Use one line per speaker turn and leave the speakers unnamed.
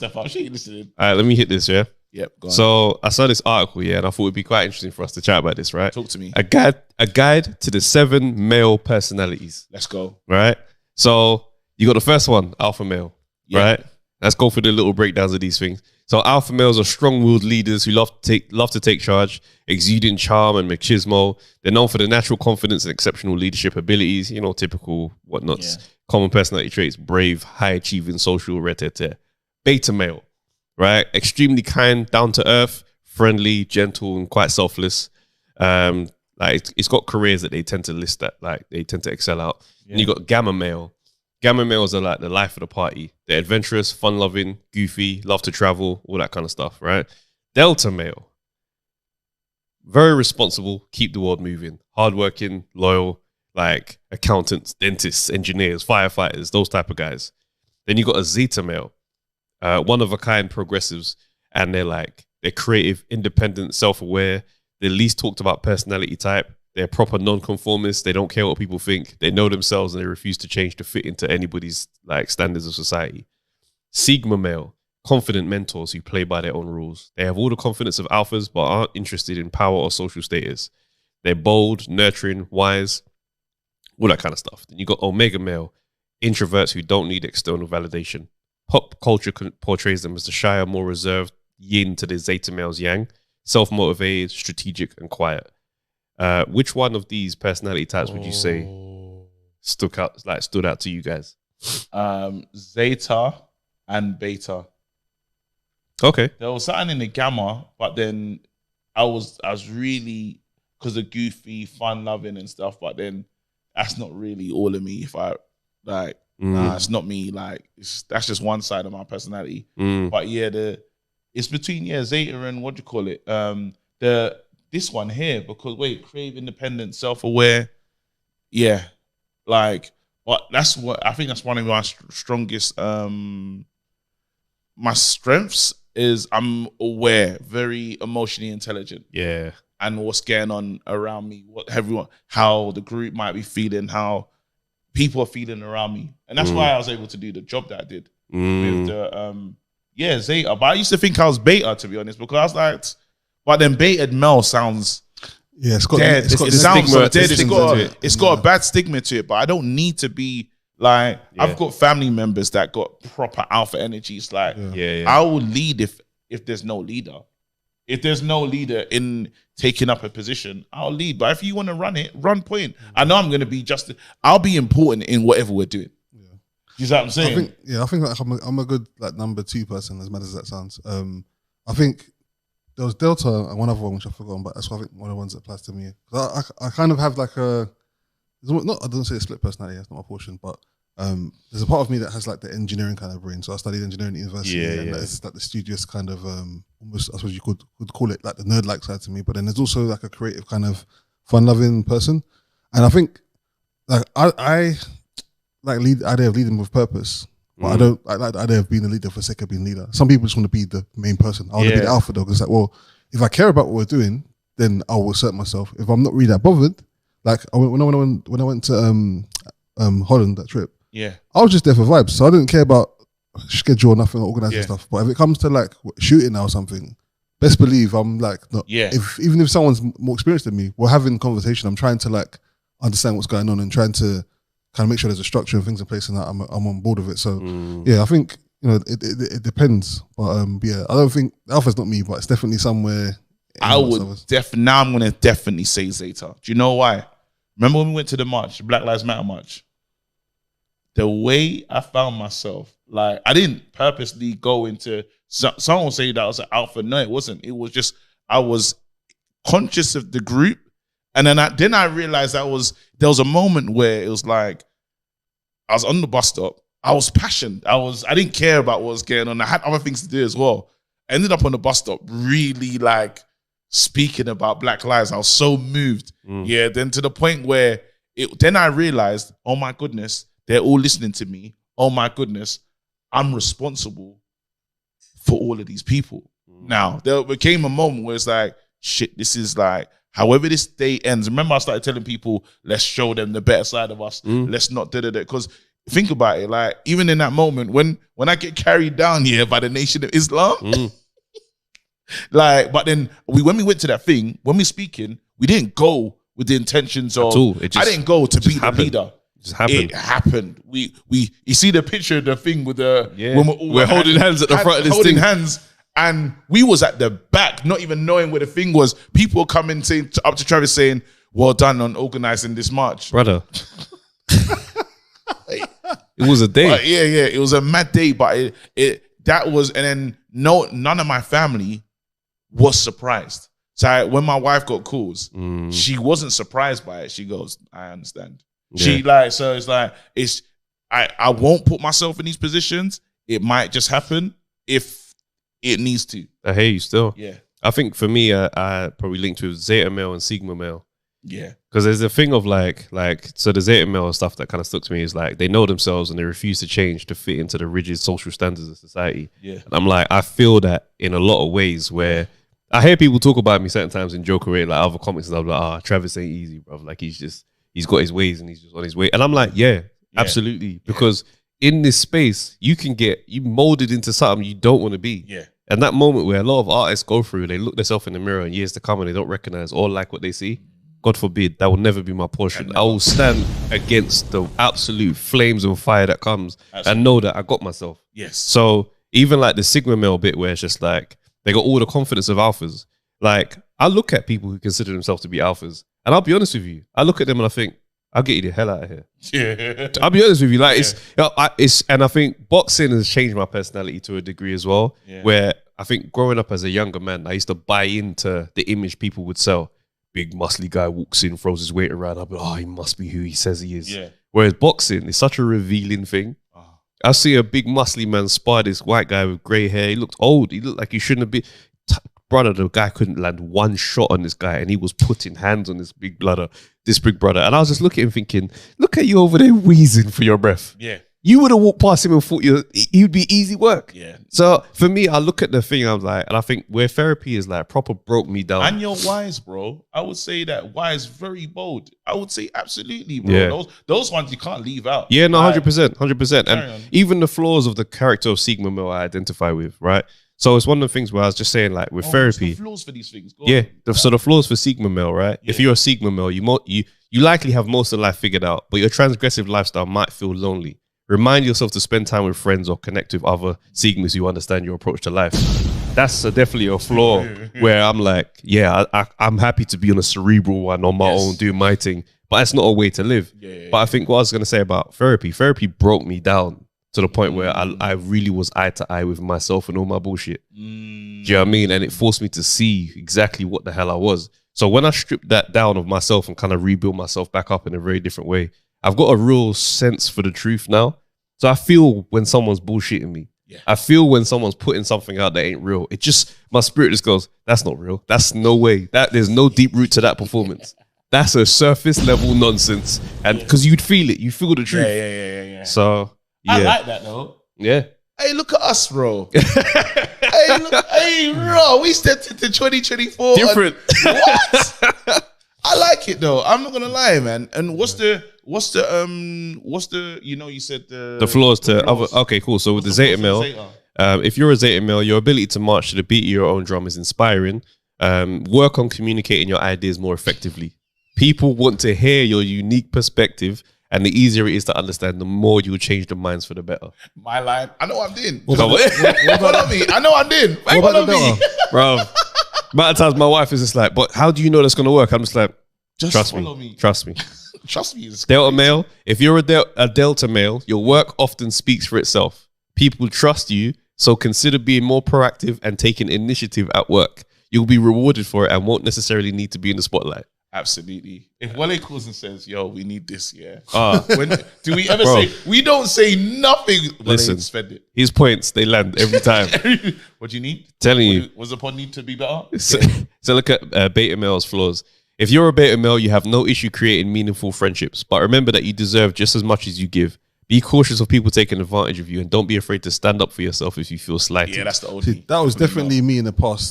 Steph, I'm sure you're listening.
All right, let me hit this, yeah?
Yep, go on.
So I saw this article, yeah, and I thought it'd be quite interesting for us to chat about this, right?
Talk to me.
A guide to the 7 male personalities.
Let's go.
Right? So you got the first one, alpha male, right? Let's go through the little breakdowns of these things. So alpha males are strong-willed leaders who love to take charge, exuding charm and machismo. They're known for their natural confidence and exceptional leadership abilities, you know, typical whatnots, common personality traits, brave, high-achieving, social, red-hair. Beta male, right? Extremely kind, down-to-earth, friendly, gentle, and quite selfless. Like it's got careers that they tend to list that, like they tend to excel out. And you got gamma male. Gamma males are like the life of the party. They're adventurous, fun-loving, goofy, love to travel, all that kind of stuff, right? Delta male. Very responsible, keep the world moving. Hardworking, loyal, like accountants, dentists, engineers, firefighters, those type of guys. Then you got a Zeta male. One-of-a-kind progressives. And they're creative, independent, self-aware. The least talked about personality type. They're proper non-conformists. They don't care what people think. They know themselves and they refuse to change to fit into anybody's like standards of society. Sigma male, confident mentors who play by their own rules. They have all the confidence of alphas but aren't interested in power or social status. They're bold, nurturing, wise, all that kind of stuff. Then you got Omega male, introverts who don't need external validation. Pop culture portrays them as the shyer, more reserved yin to the Zeta male's yang, self-motivated, strategic, and quiet. Which one of these personality types would you say stood out to you guys?
Zeta and Beta.
Okay.
There was something in the Gamma, but then I was really, because of goofy, fun-loving and stuff, but then that's not really all of me. If I, nah, it's not me. Like, that's just one side of my personality. But yeah, it's between, Zeta and what do you call it? This one here, because crave, independent, self-aware. Yeah. But I think that's one of my strongest, my strengths is I'm aware, very emotionally intelligent.
Yeah.
And what's going on around me, how the group might be feeling, how people are feeling around me. And that's why I was able to do the job that I did with the, Zeta. But I used to think I was Beta, to be honest, because I was like, but then beta male sounds
it's got
a bad stigma to it, but I don't need to be like, I've got family members that got proper alpha energies. Like, I will lead if there's no leader. If there's no leader in taking up a position, I'll lead. But if you want to run point. I know I'm going to be I'll be important in whatever we're doing. Yeah. You know what I'm saying?
I think like I'm a good like number 2 person, as mad as that sounds. I think there was Delta and one other one which I've forgotten, but that's what I think one of the ones that applies to me. I kind of have like I don't say a split personality, that's not my portion, but there's a part of me that has like the engineering kind of brain. So I studied engineering at university, and it's like the studious kind of almost, I suppose you could call it like the nerd-like side to me. But then there's also like a creative kind of fun-loving person, and I think like I like the idea of leading with purpose. But I don't like the idea of being a leader for the sake of being a leader. Some people just want to be the main person. I want to be the alpha dog. It's like, well, if I care about what we're doing, then I will assert myself. If I'm not really that bothered, like when I went to Holland, that trip, I was just there for vibes. So I didn't care about schedule or nothing, or organizing stuff. But if it comes to like shooting now or something, best believe I'm like, not, even if someone's more experienced than me, we're having conversation. I'm trying to like understand what's going on and trying to kind of make sure there's a structure and things in place, and that I'm on board with it. So I think it depends, but I don't think alpha's not me, but it's definitely somewhere.
Now I'm gonna definitely say Zeta. Do you know why? Remember when we went to the march, the Black Lives Matter march? The way I found myself, like I didn't purposely go into. Someone will say that I was an alpha. No, it wasn't. It was just I was conscious of the group. And then I realized there was a moment where it was like I was on the bus stop. I was passionate. I didn't care about what was going on. I had other things to do as well. I ended up on the bus stop really like speaking about Black lives. I was so moved. Yeah. Then to the point where then I realized, oh my goodness, they're all listening to me. Oh my goodness, I'm responsible for all of these people. Now there became a moment where it's like, shit, this is like, however this day ends. Remember I started telling people, let's show them the better side of us. Let's not do it. Because think about it. Like, even in that moment, when I get carried down here by the Nation of Islam, like, but then when we went to that thing, when we're speaking, we didn't go with the intentions of. I didn't go to be the leader.
It just happened.
It happened. You see the picture of the thing with the when
we're holding hands at the front of this thing.
Hands. And we was at the back, not even knowing where the thing was. People coming saying up to Travis saying, "Well done on organising this march,
brother." It was a day.
But yeah, it was a mad day. But that was, and then none of my family was surprised. So when my wife got calls, she wasn't surprised by it. She goes, "I understand." Yeah. So it's like I won't put myself in these positions. It might just happen if it needs to.
I hear you still.
Yeah.
I think for me, I probably linked with Zeta male and Sigma male.
Yeah.
Because there's a thing of so the Zeta male stuff that kind of stuck to me is like they know themselves and they refuse to change to fit into the rigid social standards of society.
Yeah.
And I'm like, I feel that in a lot of ways where I hear people talk about me certain times in joke away, like other comics, and I'm like, Travis ain't easy, bro. Like he's got his ways and he's just on his way. And I'm like, yeah. Absolutely. Because in this space, you molded into something you don't want to be.
Yeah.
And that moment where a lot of artists go through, they look themselves in the mirror in years to come and they don't recognize or like what they see. God forbid, that will never be my portion. I will stand against the absolute flames of fire that comes and know that I got myself.
Yes.
So even like the Sigma male bit where it's just like, they got all the confidence of alphas. Like, I look at people who consider themselves to be alphas and I'll be honest with you, I look at them and I think, I'll get you the hell out of here. Yeah. I'll be honest with you. Like and I think boxing has changed my personality to a degree as well. Yeah. Where I think growing up as a younger man, I used to buy into the image people would sell. Big muscly guy walks in, throws his weight around. I'll be like, he must be who he says he is. Yeah. Whereas boxing is such a revealing thing. I see a big muscly man spar this white guy with grey hair. He looked old. He looked like he shouldn't have been. Brother, the guy couldn't land one shot on this guy and he was putting hands on this big brother. And I was just looking at him thinking, look at you over there wheezing for your breath.
Yeah.
You would have walked past him and thought he'd be easy work.
Yeah.
So for me, I look at the thing, I was like, and I think where therapy is like proper broke me down.
And you're wise, bro. I would say that wise, very bold. I would say absolutely, bro.
Yeah.
Those ones you can't leave out.
Yeah, no, 100%. And even the flaws of the character of Sigma male I identify with, right? So it's one of the things where I was just saying, like with therapy,
what's the flaws for these things?
So the flaws for Sigma male, right? Yeah. If you're a Sigma male, you likely have most of life figured out, but your transgressive lifestyle might feel lonely. Remind yourself to spend time with friends or connect with other Sigmas who understand your approach to life. That's definitely a flaw where I'm like, I'm happy to be on a cerebral one on my own, doing my thing, but that's not a way to live. But I think what I was going to say about therapy broke me down to the point where I really was eye to eye with myself and all my bullshit. Do you know what I mean? And it forced me to see exactly what the hell I was. So when I stripped that down of myself and kind of rebuild myself back up in a very different way, I've got a real sense for the truth now. So I feel when someone's bullshitting me. Yeah. I feel when someone's putting something out that ain't real. It just, my spirit just goes, that's not real. That's no way. There's no deep root to that performance. That's a surface level nonsense. And because you'd feel it. You feel the truth.
Yeah.
So, yeah.
I like that though.
Yeah.
Hey, look at us, bro. Hey, bro, we stepped into 2024.
Different.
What? I like it though. I'm not gonna lie, man. And what's the you said
the flaws to other. Okay, cool. So with the Zeta male, if you're a Zeta male, your ability to march to the beat of your own drum is inspiring. Work on communicating your ideas more effectively. People want to hear your unique perspective. And the easier it is to understand, the more you'll change the minds for the better.
My line, I know what I'm doing.
What about
me? I know what I'm doing.
What about me?
Bro, amount of times my wife is just like, but how do you know that's going to work? I'm just like, trust me. Trust me.
Trust me.
Delta male, if you're a Delta male, your work often speaks for itself. People trust you, so consider being more proactive and taking initiative at work. You'll be rewarded for it and won't necessarily need to be in the spotlight.
Absolutely. If Wale calls and says, yo, we need this, when do we ever say, we don't say nothing.
Listen,
spend it.
His points, they land every time.
What do you need?
Telling you.
Was the pod need to be better?
So look at beta male's flaws. If you're a beta male, you have no issue creating meaningful friendships, but remember that you deserve just as much as you give. Be cautious of people taking advantage of you and don't be afraid to stand up for yourself if you feel slighted.
Yeah, that's the old
That was definitely me in the past.